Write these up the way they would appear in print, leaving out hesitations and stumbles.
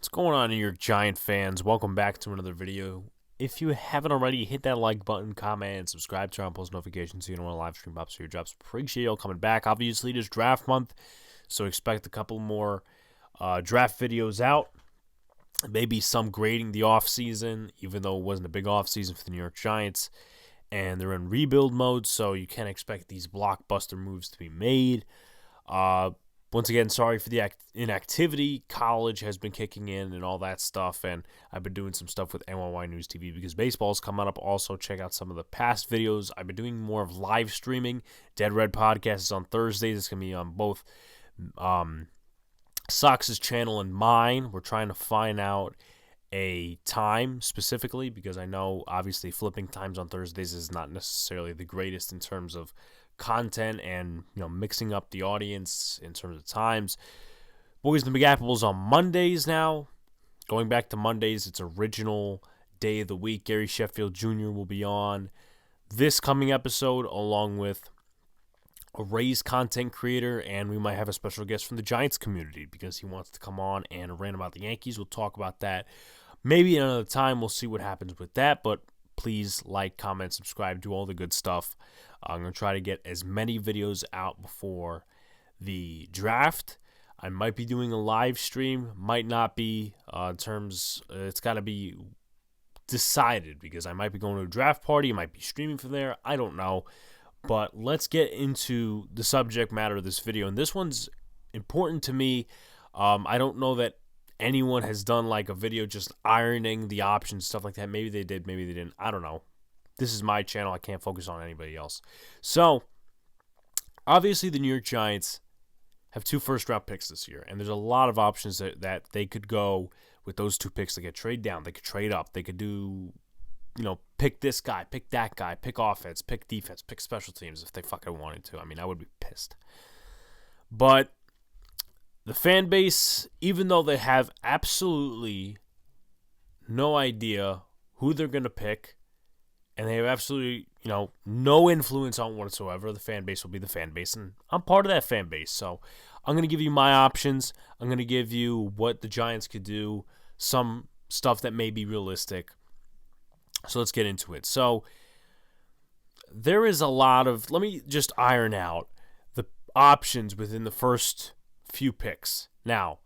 What's going on, New York Giant fans? Welcome back to another video. If you haven't already, hit that like button, comment, and subscribe to our post notifications so you know when a live stream pops for your drops. Appreciate y'all coming back. Obviously, it is draft month, so expect a couple more draft videos out. Maybe some grading the offseason, even though it wasn't a big offseason for the New York Giants. And they're in rebuild mode, so you can't expect these blockbuster moves to be made. Once again, sorry for the inactivity. College has been kicking in and all that stuff, and I've been doing some stuff with NYY News TV because baseball's coming up. Also, check out some of the past videos. I've been doing more of live streaming. Dead Red Podcast is on Thursdays. It's going to be on both Sox's channel and mine. We're trying to find out a time specifically because I know, obviously, flipping times on Thursdays is not necessarily the greatest in terms of content and mixing up the audience in terms of times. Boys and the Big Apples on Mondays now. Going back to Mondays, it's original day of the week. Gary Sheffield Jr. will be on this coming episode along with a Rays content creator, and we might have a special guest from the Giants community because he wants to come on and rant about the Yankees. We'll talk about that maybe another time. We'll see what happens with that, but please like, comment, subscribe, do all the good stuff. I'm going to try to get as many videos out before the draft. I might be doing a live stream, might not be. It's got to be decided because I might be going to a draft party, I might be streaming from there, I don't know. But let's get into the subject matter of this video, and this one's important to me. I don't know that anyone has done like a video just ironing the options, stuff like that. Maybe they did, maybe they didn't. I don't know. This is my channel. I can't focus on anybody else. So, obviously, the New York Giants have 2 first-round picks this year, and there's a lot of options that they could go with those 2 picks. They could trade down. They could trade up. They could do, pick this guy, pick that guy, pick offense, pick defense, pick special teams if they fucking wanted to. I mean, I would be pissed. But the fan base, even though they have absolutely no idea who they're going to pick, and they have absolutely, no influence on whatsoever, the fan base will be the fan base, and I'm part of that fan base. So I'm going to give you my options. I'm going to give you what the Giants could do, some stuff that may be realistic. So let's get into it. So there is a lot of, let me just iron out the options within the first few picks. Now,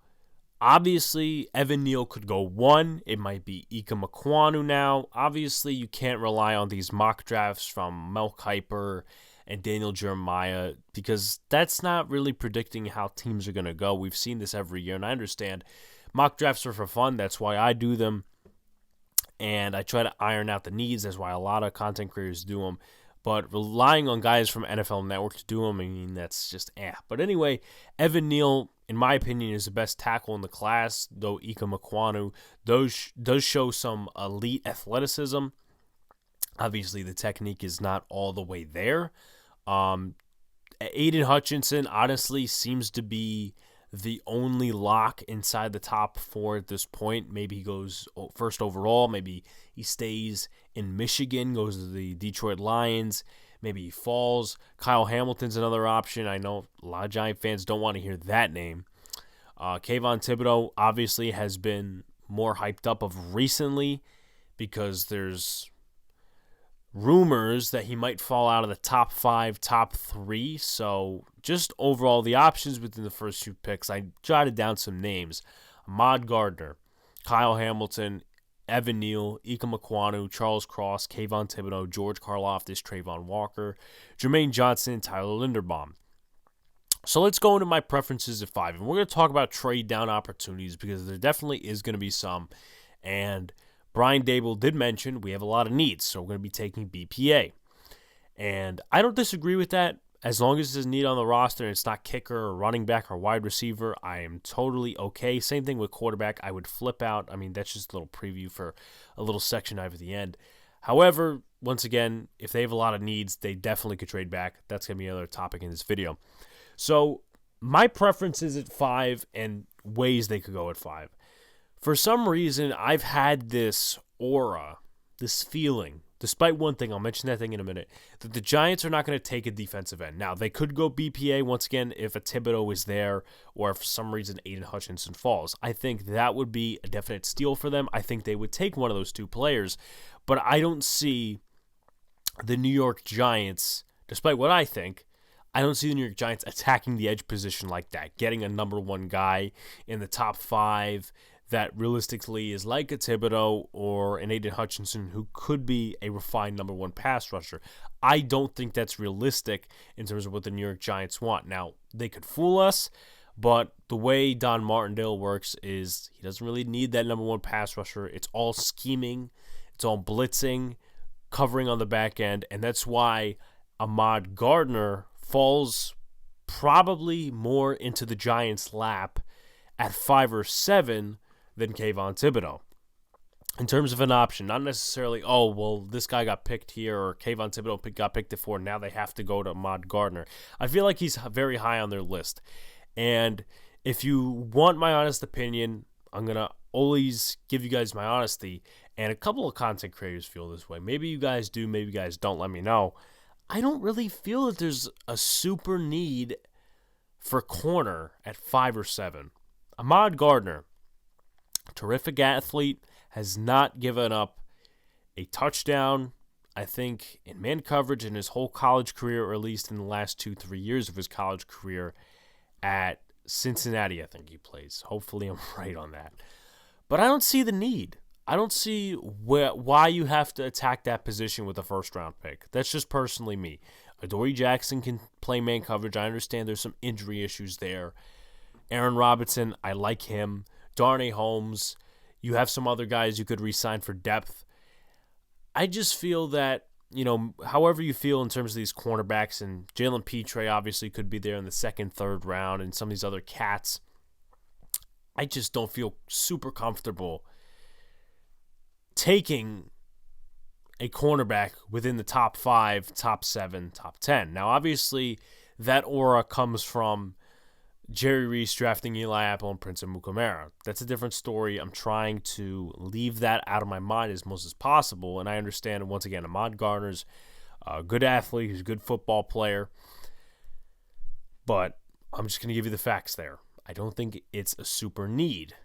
obviously, Evan Neal could go 1. It might be Ika Makwanu now. Obviously, you can't rely on these mock drafts from Mel Kiper and Daniel Jeremiah because that's not really predicting how teams are going to go. We've seen this every year, and I understand mock drafts are for fun. That's why I do them, and I try to iron out the needs. That's why a lot of content creators do them. But relying on guys from NFL Network to do them, I mean, that's just But anyway, Evan Neal, in my opinion, is the best tackle in the class, though Ika Makwanu does show some elite athleticism. Obviously, the technique is not all the way there. Aiden Hutchinson, honestly, seems to be the only lock inside the top 4 at this point. Maybe he goes first overall. Maybe he stays in Michigan, goes to the Detroit Lions. Maybe he falls. Kyle Hamilton's another option. I know a lot of Giant fans don't want to hear that name. Kayvon Thibodeau obviously has been more hyped up of recently because there's rumors that he might fall out of the top 5, top 3. So just overall, the options within the first few picks, I jotted down some names. Ahmad Gardner, Kyle Hamilton, Evan Neal, Ika Makwanu, Charles Cross, Kayvon Thibodeau, George Karlaftis, Trayvon Walker, Jermaine Johnson, Tyler Linderbaum. So let's go into my preferences at 5. And we're going to talk about trade down opportunities because there definitely is going to be some. And Brian Dable did mention we have a lot of needs, so we're going to be taking BPA. And I don't disagree with that. As long as there's a need on the roster and it's not kicker or running back or wide receiver, I am totally okay. Same thing with quarterback. I would flip out. I mean, that's just a little preview for a little section I have at the end. However, once again, if they have a lot of needs, they definitely could trade back. That's going to be another topic in this video. So my preference is at 5 and ways they could go at 5. For some reason, I've had this aura, this feeling, despite one thing, I'll mention that thing in a minute, that the Giants are not going to take a defensive end. Now, they could go BPA once again if a Thibodeau is there or if for some reason Aiden Hutchinson falls. I think that would be a definite steal for them. I think they would take one of those two players, but I don't see the New York Giants, despite what I think, I don't see the New York Giants attacking the edge position like that, getting a number one guy in the top 5 that realistically is like a Thibodeau or an Aiden Hutchinson who could be a refined number one pass rusher. I don't think that's realistic in terms of what the New York Giants want. Now, they could fool us, but the way Don Martindale works is he doesn't really need that number one pass rusher. It's all scheming. It's all blitzing, covering on the back end, and that's why Ahmad Gardner falls probably more into the Giants' lap at 5 or 7 than Kayvon Thibodeau. In terms of an option, not necessarily, oh, well, this guy got picked here or Kayvon Thibodeau got picked at 4, now they have to go to Ahmad Gardner. I feel like he's very high on their list. And if you want my honest opinion, I'm going to always give you guys my honesty. And a couple of content creators feel this way. Maybe you guys do, maybe you guys don't, let me know. I don't really feel that there's a super need for corner at 5 or 7. Ahmad Gardner, terrific athlete, has not given up a touchdown, I think, in man coverage in his whole college career, or at least in the last 2-3 years of his college career at Cincinnati, I think he plays. Hopefully I'm right on that. But I don't see the need. I don't see why you have to attack that position with a first-round pick. That's just personally me. Adoree Jackson can play man coverage. I understand there's some injury issues there. Aaron Robinson, I like him. Darnay Holmes, you have some other guys you could re-sign for depth. I just feel that, however you feel in terms of these cornerbacks, and Jalen Petre obviously could be there in the 2nd, 3rd round, and some of these other cats, I just don't feel super comfortable taking a cornerback within the top 5, top 7, top 10. Now, obviously, that aura comes from Jerry Reese drafting Eli Apple and Prince Amukamara. That's a different story. I'm trying to leave that out of my mind as much as possible, and I understand, once again, Ahmad Gardner's a good athlete, he's a good football player, but I'm just going to give you the facts there. I don't think it's a super need,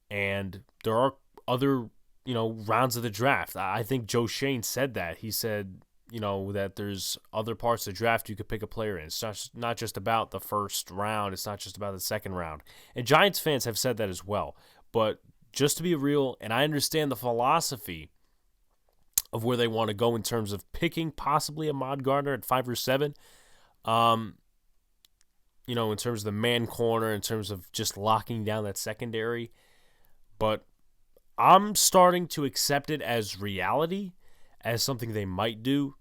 and there are other rounds of the draft. I think Joe Shane said that. He said, that there's other parts of the draft you could pick a player in. It's not just about the first round. It's not just about the second round. And Giants fans have said that as well. But just to be real, and I understand the philosophy of where they want to go in terms of picking possibly Ahmad Gardner at 5 or 7, in terms of the man corner, in terms of just locking down that secondary. But I'm starting to accept it as reality, as something they might do.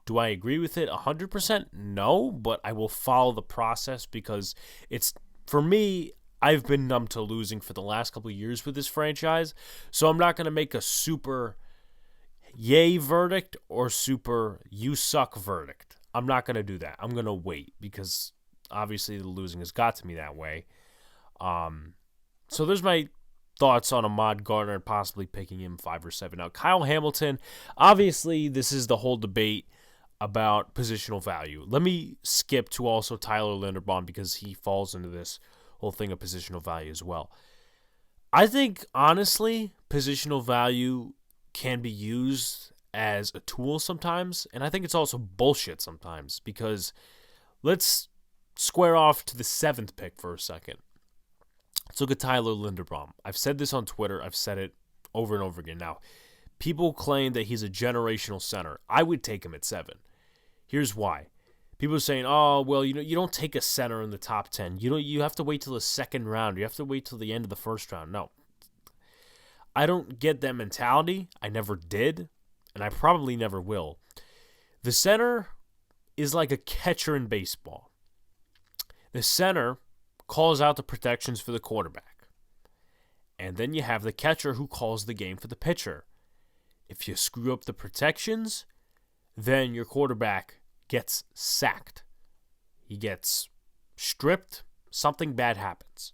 Do I agree with it 100%? No, but I will follow the process because it's, for me, I've been numb to losing for the last couple of years with this franchise, so I'm not going to make a super yay verdict or super you suck verdict. I'm not going to do that. I'm going to wait because obviously the losing has got to me that way. So there's my thoughts on Ahmad Gardner and possibly picking him 5 or 7. Now, Kyle Hamilton, obviously this is the whole debate about positional value. Let me skip to also Tyler Linderbaum because he falls into this whole thing of positional value as well. I think, honestly, positional value can be used as a tool sometimes, and I think it's also bullshit sometimes because let's square off to the 7th pick for a second. Let's look at Tyler Linderbaum. I've said this on Twitter. I've said it over and over again. Now, people claim that he's a generational center. I would take him at 7. Here's why. People are saying, oh, well, you don't take a center in the top 10. You have to wait till the 2nd round. You have to wait till the end of the 1st round. No. I don't get that mentality. I never did, and I probably never will. The center is like a catcher in baseball. The center calls out the protections for the quarterback. And then you have the catcher who calls the game for the pitcher. If you screw up the protections, then your quarterback gets sacked. He gets stripped. Something bad happens.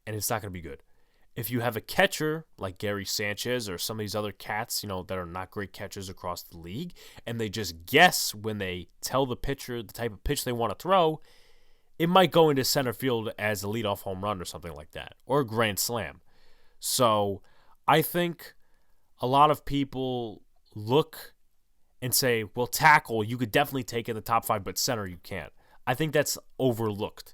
And it's not going to be good. if you have a catcher like Gary Sanchez or some of these other cats, that are not great catchers across the league, and they just guess when they tell the pitcher the type of pitch they want to throw, it might go into center field as a leadoff home run or something like that, or a grand slam. So I think a lot of people look and say, well, tackle, you could definitely take in the top 5, but center, you can't. I think that's overlooked.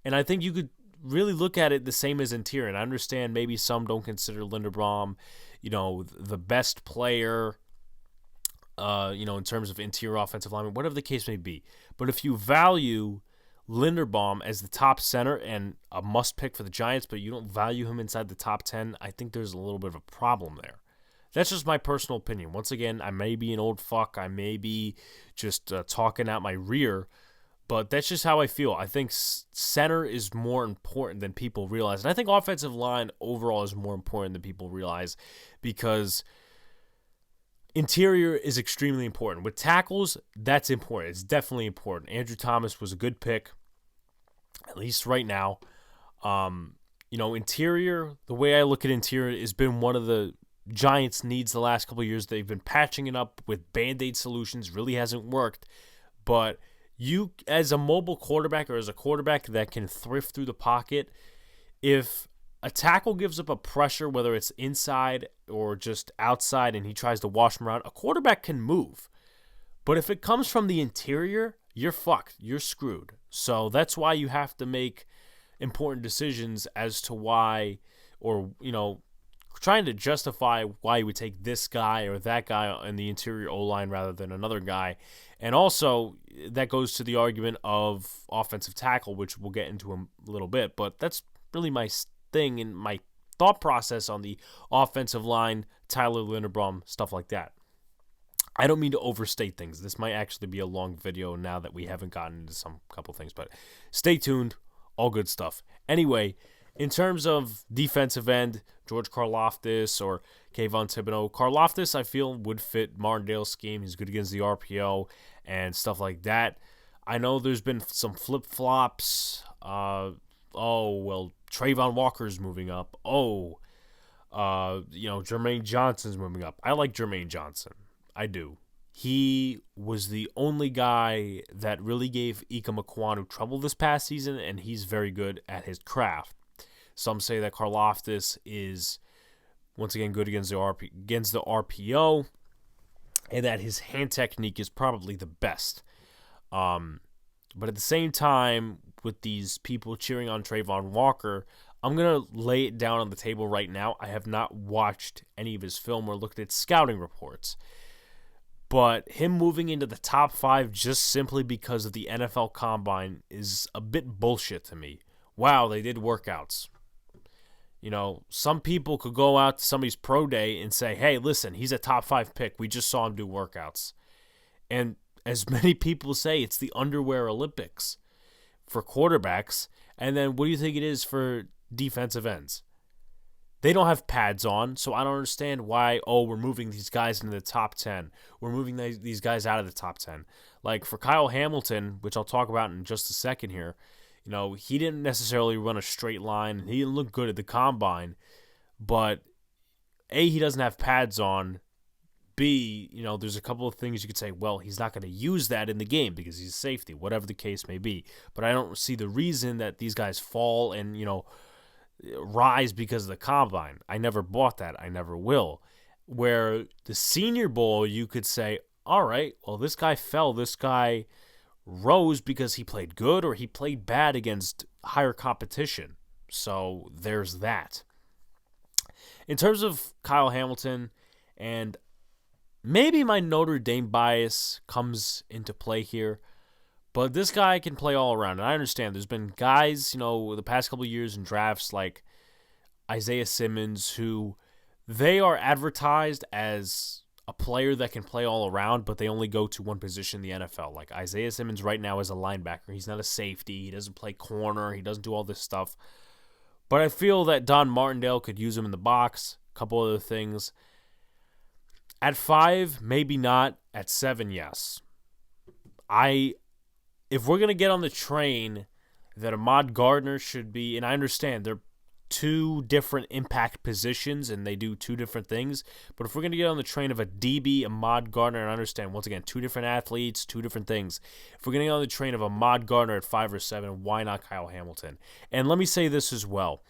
And I think you could really look at it the same as interior. And I understand maybe some don't consider Linderbaum, the best player, in terms of interior offensive lineman, whatever the case may be. But if you value Linderbaum as the top center and a must pick for the Giants, but you don't value him inside the top 10, I think there's a little bit of a problem there. That's just my personal opinion. Once again, I may be an old fuck. I may be just talking out my rear, but that's just how I feel. I think center is more important than people realize. And I think offensive line overall is more important than people realize, because interior is extremely important. With tackles, that's important. It's definitely important. Andrew Thomas was a good pick, at least right now. Interior, the way I look at interior, has been one of the Giants' needs the last couple of years. They've been patching it up with Band-Aid solutions. Really hasn't worked. But you, as a mobile quarterback or as a quarterback that can thrift through the pocket, if a tackle gives up a pressure, whether it's inside or just outside, and he tries to wash him around, a quarterback can move. But if it comes from the interior, you're fucked. You're screwed. So that's why you have to make important decisions as to why, or, trying to justify why you would take this guy or that guy in the interior O-line rather than another guy. And also, that goes to the argument of offensive tackle, which we'll get into a little bit. But that's really my thing and my thought process on the offensive line, Tyler Linderbaum, stuff like that. I don't mean to overstate things. This might actually be a long video now that we haven't gotten into some couple things, but stay tuned. All good stuff. Anyway, in terms of defensive end, George Karlaftis or Kayvon Thibodeau, Karlaftis I feel would fit Martindale's scheme. He's good against the RPO and stuff like that. I know there's been some flip-flops. Trayvon Walker's moving up. Jermaine Johnson's moving up. I like Jermaine Johnson. I do. He was the only guy that really gave Ika Mekwonu trouble this past season, and he's very good at his craft. Some say that Karlaftis is, once again, good against the RPO, and that his hand technique is probably the best. But at the same time, with these people cheering on Trayvon Walker, I'm going to lay it down on the table right now. I have not watched any of his film or looked at scouting reports. But him moving into the top 5 just simply because of the NFL Combine is a bit bullshit to me. Wow, they did workouts. Some people could go out to somebody's pro day and say, hey, listen, he's a top 5 pick. We just saw him do workouts. And as many people say, it's the underwear Olympics for quarterbacks. And then what do you think it is for defensive ends? They don't have pads on, so I don't understand why, we're moving these guys into the top 10. We're moving these guys out of the top 10. Like for Kyle Hamilton, which I'll talk about in just a second here, he didn't necessarily run a straight line. He didn't look good at the combine. But A, he doesn't have pads on. B, there's a couple of things you could say, well, he's not going to use that in the game because he's a safety, whatever the case may be. But I don't see the reason that these guys fall and, rise because of the combine. I never bought that. I never will. Where the Senior Bowl, you could say, all right, well, this guy fell. This guy rose because he played good or he played bad against higher competition. So there's that. In terms of Kyle Hamilton, and maybe my Notre Dame bias comes into play here, but this guy can play all around. And I understand there's been guys, the past couple of years in drafts like Isaiah Simmons who they are advertised as a player that can play all around, but they only go to one position in the NFL. Like Isaiah Simmons right now is a linebacker. He's not a safety. He doesn't play corner. He doesn't do all this stuff. But I feel that Don Martindale could use him in the box. A couple other things. At 5, maybe not. At 7, yes. If we're going to get on the train that Ahmad Gardner should be, and I understand they're two different impact positions and they do two different things. But if we're going to get on the train of a DB, Ahmad Gardner, and understand, once again, two different athletes, two different things. If we're going to get on the train of Ahmad Gardner at 5 or 7, why not Kyle Hamilton? And let me say this as well.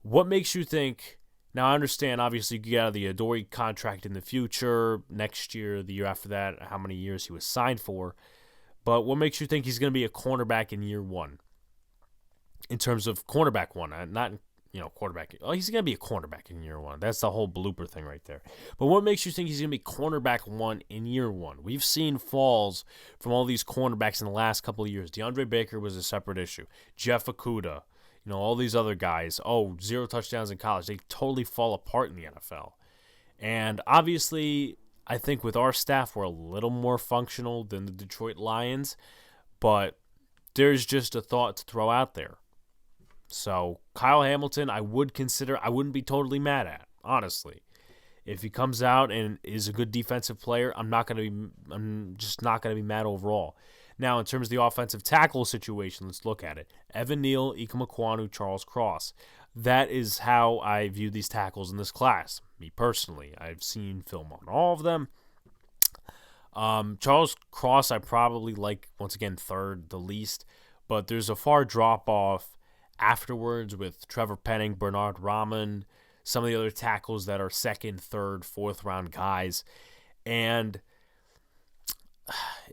What makes you think... Now, I understand, obviously, you get out of the Adoree contract in the future, next year, the year after that, how many years he was signed for. But what makes you think he's going to be a cornerback in year one? In terms of cornerback one, not, quarterback. Oh, he's going to be a cornerback in year one. That's the whole blooper thing right there. But what makes you think he's going to be cornerback one in year one? We've seen falls from all these cornerbacks in the last couple of years. DeAndre Baker was a separate issue. Jeff Okudah. All these other guys, 0 touchdowns in college. They totally fall apart in the NFL. And obviously, I think with our staff, we're a little more functional than the Detroit Lions. But there's just a thought to throw out there. So, Kyle Hamilton, I wouldn't be totally mad at, honestly. If he comes out and is a good defensive player, I'm just not going to be mad overall. Now, in terms of the offensive tackle situation, let's look at it. Evan Neal, Ike Mekwonu, Charles Cross. That is how I view these tackles in this class. Me personally, I've seen film on all of them. Charles Cross, I probably like, once again, third, the least. But there's a far drop-off afterwards with Trevor Penning, Bernard Rahman, some of the other tackles that are second, third, fourth round guys. And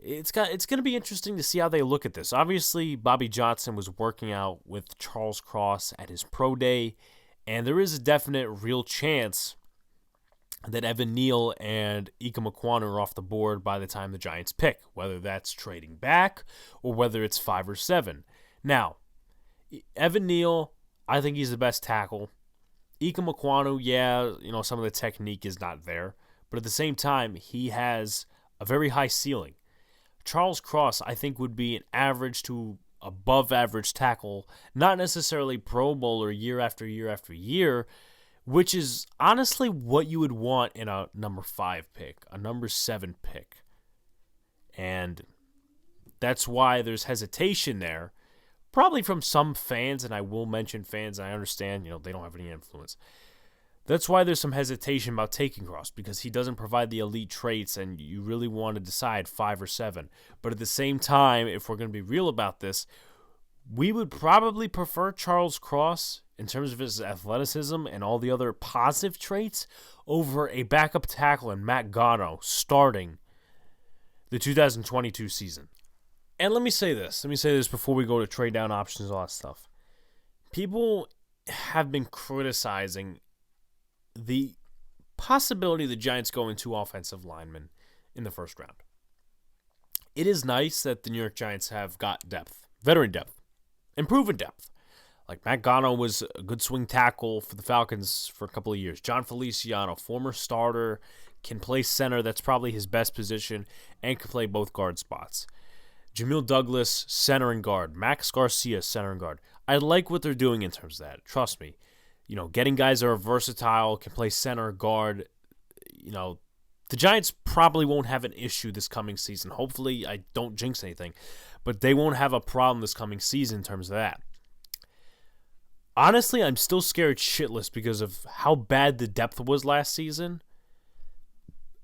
it's going to be interesting to see how they look at this. Obviously, Bobby Johnson was working out with Charles Cross at his pro day, and there is a definite real chance that Evan Neal and Ike Mekwonu are off the board by the time the Giants pick, whether that's trading back or whether it's 5 or 7. Now, Evan Neal, I think he's the best tackle. Ike Mekwonu, some of the technique is not there, but at the same time, he has a very high ceiling. Charles Cross, I think, would be an average to above average tackle, not necessarily Pro Bowler year after year after year, which is honestly what you would want in a number 5 pick, a number 7 pick. And that's why there's hesitation there, probably from some fans, and I will mention fans, and I understand, they don't have any influence. That's why there's some hesitation about taking Cross, because he doesn't provide the elite traits, and you really want to decide 5 or 7. But at the same time, if we're going to be real about this, we would probably prefer Charles Cross in terms of his athleticism and all the other positive traits over a backup tackle in Matt Gano starting the 2022 season. And let me say this before we go to trade down options and all that stuff. People have been criticizing the possibility of the Giants going 2 offensive linemen in the first round. It is nice that the New York Giants have got depth, veteran depth, and proven depth. Like Matt Gano was a good swing tackle for the Falcons for a couple of years. John Feliciano, former starter, can play center. That's probably his best position, and can play both guard spots. Jamil Douglas, center and guard. Max Garcia, center and guard. I like what they're doing in terms of that. Trust me. Getting guys that are versatile, can play center, guard. The Giants probably won't have an issue this coming season. Hopefully, I don't jinx anything. But they won't have a problem this coming season in terms of that. Honestly, I'm still scared shitless because of how bad the depth was last season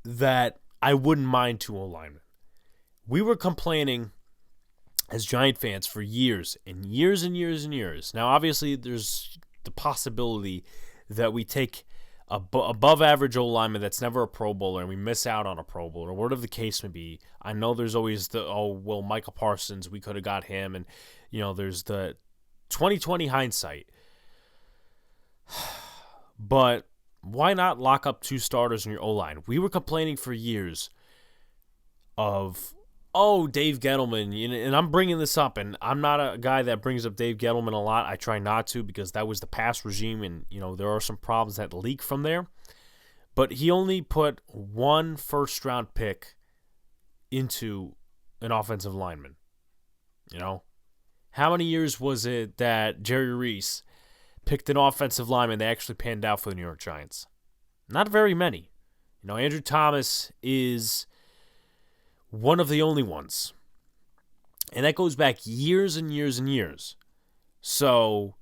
that I wouldn't mind 2 alignment. We were complaining as Giant fans for years and years and years and years. Now, obviously, there's the possibility that we take above average O-lineman that's never a Pro Bowler and we miss out on a Pro Bowler, or whatever the case may be. I know there's always Michael Parsons, we could have got him, and there's the 2020 hindsight. But why not lock up 2 starters in your O-line? We were complaining for years of Dave Gettleman, and I'm bringing this up, and I'm not a guy that brings up Dave Gettleman a lot. I try not to, because that was the past regime, and there are some problems that leak from there. But he only put 1 first-round pick into an offensive lineman. How many years was it that Jerry Reese picked an offensive lineman that actually panned out for the New York Giants? Not very many. Andrew Thomas is one of the only ones. And that goes back years and years and years. So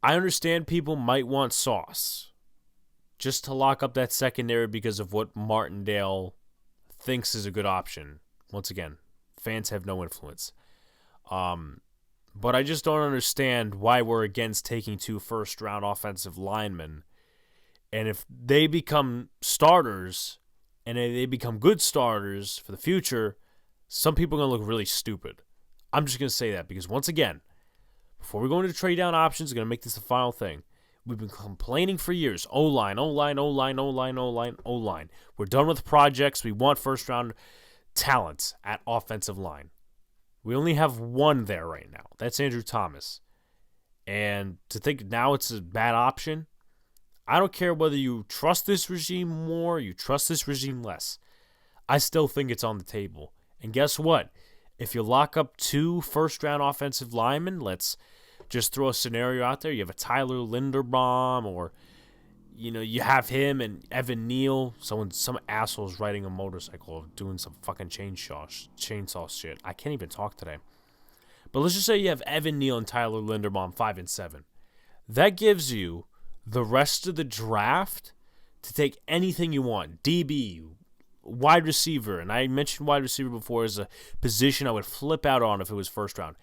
I understand people might want Sauce just to lock up that secondary because of what Martindale thinks is a good option. Once again, fans have no influence. But I just don't understand why we're against taking 2 first-round offensive linemen. And if they become starters, and they become good starters for the future, some people are going to look really stupid. I'm just going to say that because, once again, before we go into trade down options, I'm going to make this the final thing. We've been complaining for years. O-line, O-line, O-line, O-line, O-line, O-line. We're done with projects. We want first-round talent at offensive line. We only have one there right now. That's Andrew Thomas. And to think now it's a bad option, I don't care whether you trust this regime more, you trust this regime less. I still think it's on the table. And guess what? If you lock up 2 first-round offensive linemen, let's just throw a scenario out there. You have a Tyler Linderbaum, or you have him and Evan Neal. Some asshole's riding a motorcycle doing some fucking chainsaw shit. I can't even talk today. But let's just say you have Evan Neal and Tyler Linderbaum 5 and 7. That gives you the rest of the draft to take anything you want. DB, wide receiver, and I mentioned wide receiver before as a position I would flip out on if it was first round.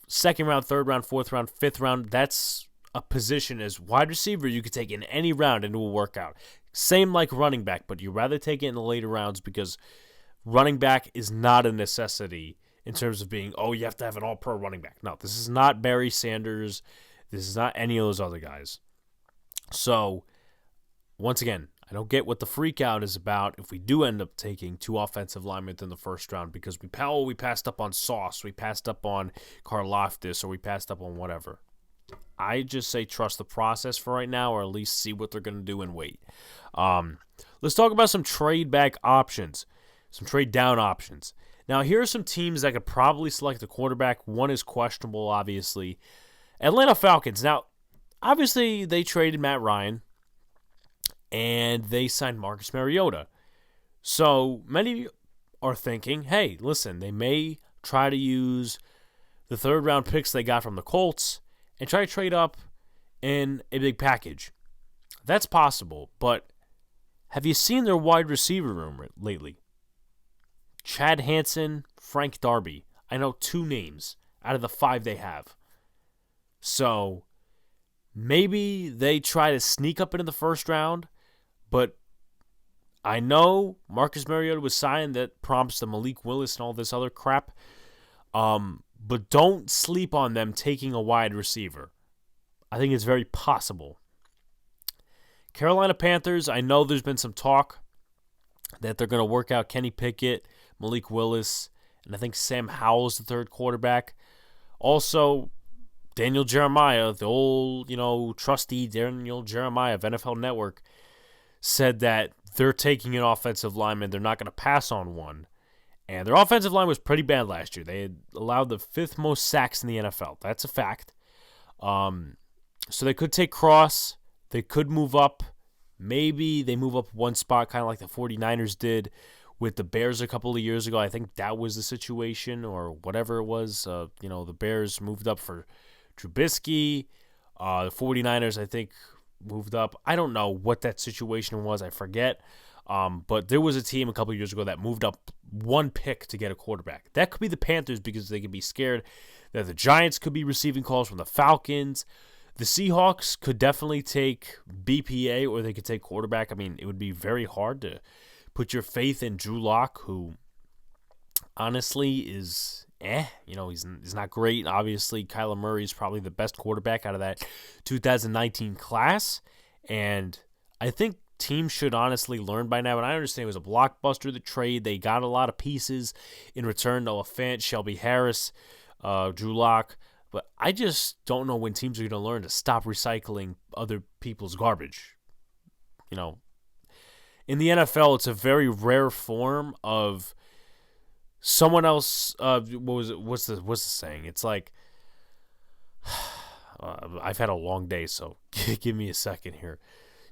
Second round, third round, fourth round, fifth round, that's a position as wide receiver you could take in any round and it will work out. Same like running back, but you rather take it in the later rounds because running back is not a necessity in terms of being, you have to have an all-pro running back. No, this is not Barry Sanders. This is not any of those other guys. So, once again, I don't get what the freak out is about if we do end up taking 2 offensive linemen in the first round because we passed up on Sauce, we passed up on Karlaftis, or we passed up on whatever. I just say trust the process for right now, or at least see what they're going to do and wait. Let's talk about some trade back options, some trade down options. Now, here are some teams that could probably select a quarterback. One is questionable, obviously. Atlanta Falcons. Now, obviously, they traded Matt Ryan, and they signed Marcus Mariota. So many are thinking, hey, listen, they may try to use the third-round picks they got from the Colts and try to trade up in a big package. That's possible, but have you seen their wide receiver room lately? Chad Hansen, Frank Darby. I know 2 names out of the 5 they have. So maybe they try to sneak up into the first round, but I know Marcus Mariota was signed. That prompts the Malik Willis and all this other crap. But don't sleep on them taking a wide receiver. I think it's very possible. Carolina Panthers, I know there's been some talk that they're going to work out Kenny Pickett, Malik Willis, and I think Sam Howell's the third quarterback. Also, Daniel Jeremiah, the old, trusty Daniel Jeremiah of NFL Network, said that they're taking an offensive lineman. They're not going to pass on one. And their offensive line was pretty bad last year. They had allowed the 5th most sacks in the NFL. That's a fact. So they could take Cross. They could move up. Maybe they move up one spot, kind of like the 49ers did with the Bears a couple of years ago. I think that was the situation, or whatever it was. The Bears moved up for Trubisky. The 49ers, I think, moved up. I don't know what that situation was. I forget. But there was a team a couple of years ago that moved up 1 pick to get a quarterback. That could be the Panthers because they could be scared that the Giants could be receiving calls from the Falcons. The Seahawks could definitely take BPA, or they could take quarterback. I mean, it would be very hard to put your faith in Drew Lock, who honestly is he's not great. Obviously, Kyler Murray is probably the best quarterback out of that 2019 class. And I think teams should honestly learn by now. And I understand it was a blockbuster, the trade. They got a lot of pieces in return. Noah Fant, Shelby Harris, Drew Lock. But I just don't know when teams are going to learn to stop recycling other people's garbage. In the NFL, it's a very rare form of someone else. What's the saying? It's like I've had a long day, so give me a second here.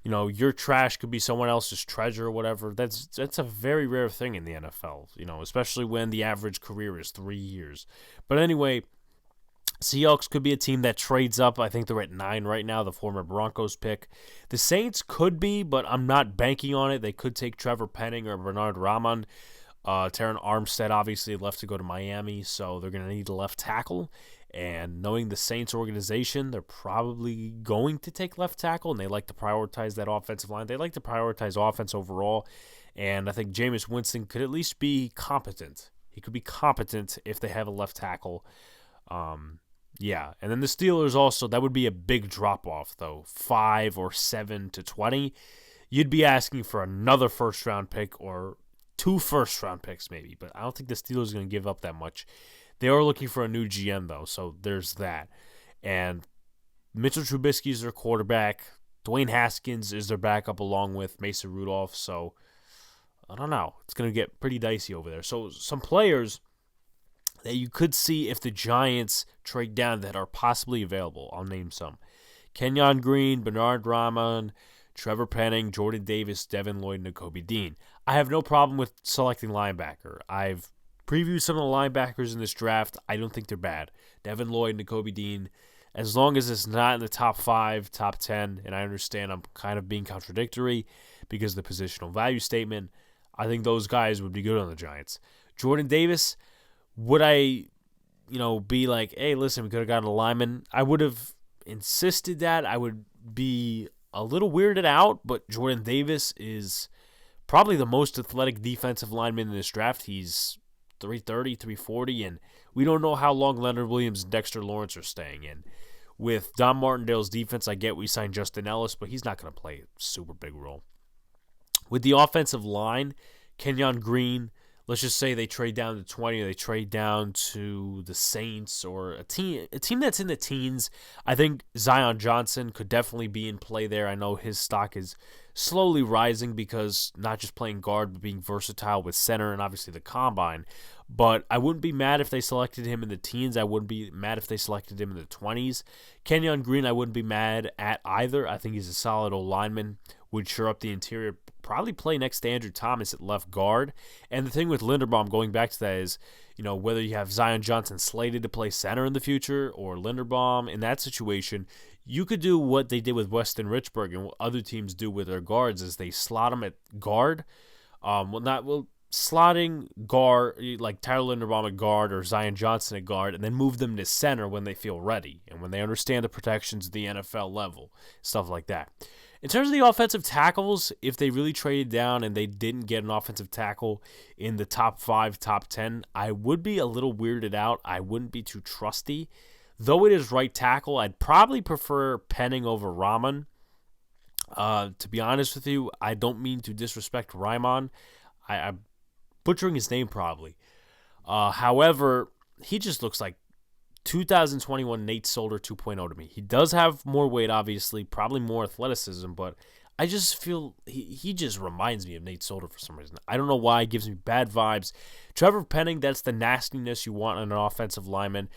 Your trash could be someone else's treasure or whatever. That's a very rare thing in the NFL. Especially when the average career is 3 years. But anyway, Seahawks could be a team that trades up. I think they're at 9 right now, the former Broncos pick. The Saints could be, but I'm not banking on it. They could take Trevor Penning or Bernard Rahman. Terran Armstead obviously left to go to Miami, so they're going to need a left tackle. And knowing the Saints organization, they're probably going to take left tackle, and they like to prioritize that offensive line. They like to prioritize offense overall, and I think Jameis Winston could at least be competent. He could be competent if they have a left tackle. Yeah, and then the Steelers also, that would be a big drop-off, though. 5 or 7 to 20. You'd be asking for another first-round pick or 2 first-round picks maybe, but I don't think the Steelers are going to give up that much. They are looking for a new GM, though, so there's that. And Mitchell Trubisky is their quarterback. Dwayne Haskins is their backup along with Mason Rudolph, so I don't know. It's going to get pretty dicey over there. So some players that you could see if the Giants trade down that are possibly available. I'll name some. Kenyon Green, Bernard Rahman, Trevor Penning, Jordan Davis, Devin Lloyd, and Nakobe Dean. I have no problem with selecting linebacker. I've previewed some of the linebackers in this draft. I don't think they're bad. Devin Lloyd, Nakobe Dean, as long as it's not in the top 5, top 10, and I understand I'm kind of being contradictory because of the positional value statement, I think those guys would be good on the Giants. Jordan Davis, would I, be like, hey, listen, we could have gotten a lineman? I would have insisted that. I would be a little weirded out, but Jordan Davis is probably the most athletic defensive lineman in this draft. He's 330, 340, and we don't know how long Leonard Williams and Dexter Lawrence are staying in. With Don Martindale's defense, I get we signed Justin Ellis, but he's not going to play a super big role. With the offensive line, Kenyon Green, let's just say they trade down to 20 or they trade down to the Saints or a team that's in the teens. I think Zion Johnson could definitely be in play there. I know his stock is slowly rising because not just playing guard but being versatile with center and obviously the combine. But I wouldn't be mad if they selected him in the teens. I wouldn't be mad if they selected him in the 20s. Kenyon Green, I wouldn't be mad at either. I think he's a solid old lineman. Would shore up the interior, probably play next to Andrew Thomas at left guard. And the thing with Linderbaum, going back to that, is, whether you have Zion Johnson slated to play center in the future or Linderbaum in that situation, you could do what they did with Weston Richburg and what other teams do with their guards is they slot them at guard. Slotting guard, like Tyler Linderbaum at guard or Zion Johnson at guard, and then move them to center when they feel ready and when they understand the protections at the NFL level, stuff like that. In terms of the offensive tackles, if they really traded down and they didn't get an offensive tackle in the top 5, top 10, I would be a little weirded out. I wouldn't be too trusty. Though it is right tackle, I'd probably prefer Penning over Rahman. To be honest with you, I don't mean to disrespect Rahman. I'm butchering his name probably. However, he just looks like 2021 Nate Solder 2.0 to me. He does have more weight, obviously, probably more athleticism, but I just feel he just reminds me of Nate Solder for some reason. I don't know why. He gives me bad vibes. Trevor Penning, that's the nastiness you want in an offensive lineman.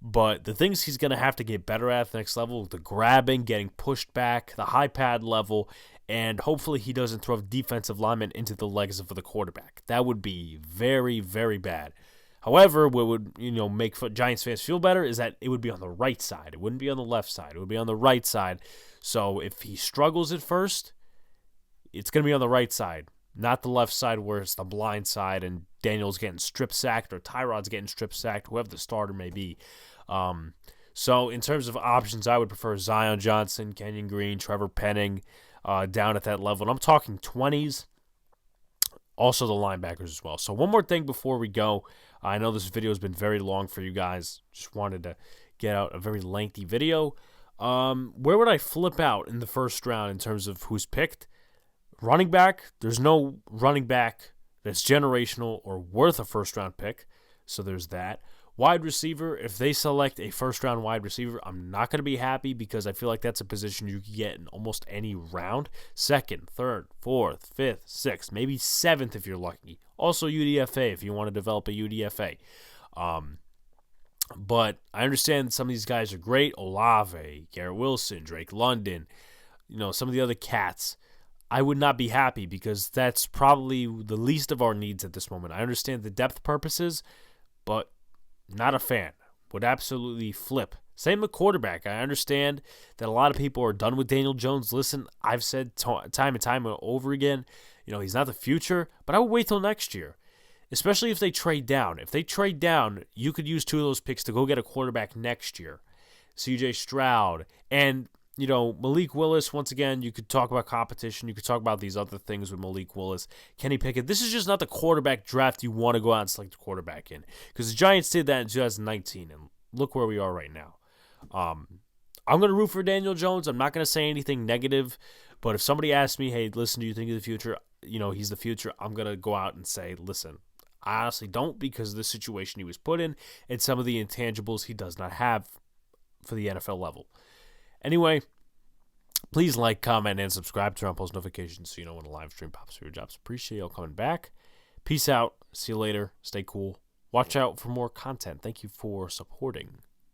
But the things he's going to have to get better at the next level, the grabbing, getting pushed back, the high pad level, and hopefully he doesn't throw defensive linemen into the legs of the quarterback. That would be very, very bad. However, what would make Giants fans feel better is that it would be on the right side. It wouldn't be on the left side. It would be on the right side. So if he struggles at first, it's going to be on the right side, not the left side where it's the blind side and Daniel's getting strip sacked or Tyrod's getting strip sacked, whoever the starter may be. So in terms of options, I would prefer Zion Johnson, Kenyon Green, Trevor Penning down at that level. And I'm talking 20s. Also the linebackers as well. So one more thing before we go. I know this video has been very long for you guys. Just wanted to get out a very lengthy video. Where would I flip out in the first round in terms of who's picked? Running back. There's no running back that's generational or worth a first-round pick. So there's that. Wide receiver, if they select a first-round wide receiver, I'm not going to be happy because I feel like that's a position you can get in almost any round. Second, third, fourth, fifth, sixth, maybe seventh if you're lucky. Also UDFA if you want to develop a UDFA. But I understand some of these guys are great. Olave, Garrett Wilson, Drake London, some of the other cats. I would not be happy because that's probably the least of our needs at this moment. I understand the depth purposes, but not a fan. would absolutely flip. Same with quarterback. I understand that a lot of people are done with Daniel Jones. Listen, I've said time and time over again, he's not the future, but I would wait till next year, especially if they trade down. If they trade down, you could use 2 of those picks to go get a quarterback next year. CJ Stroud and Malik Willis. Once again, you could talk about competition. You could talk about these other things with Malik Willis, Kenny Pickett. This is just not the quarterback draft you want to go out and select a quarterback in, because the Giants did that in 2019, and look where we are right now. I'm going to root for Daniel Jones. I'm not going to say anything negative, but if somebody asks me, hey, listen, do you think of the future? He's the future. I'm going to go out and say, listen, I honestly don't, because of the situation he was put in and some of the intangibles he does not have for the NFL level. Anyway, please like, comment, and subscribe. Turn on post notifications so you know when a live stream pops for your jobs. Appreciate y'all coming back. Peace out. See you later. Stay cool. Watch out for more content. Thank you for supporting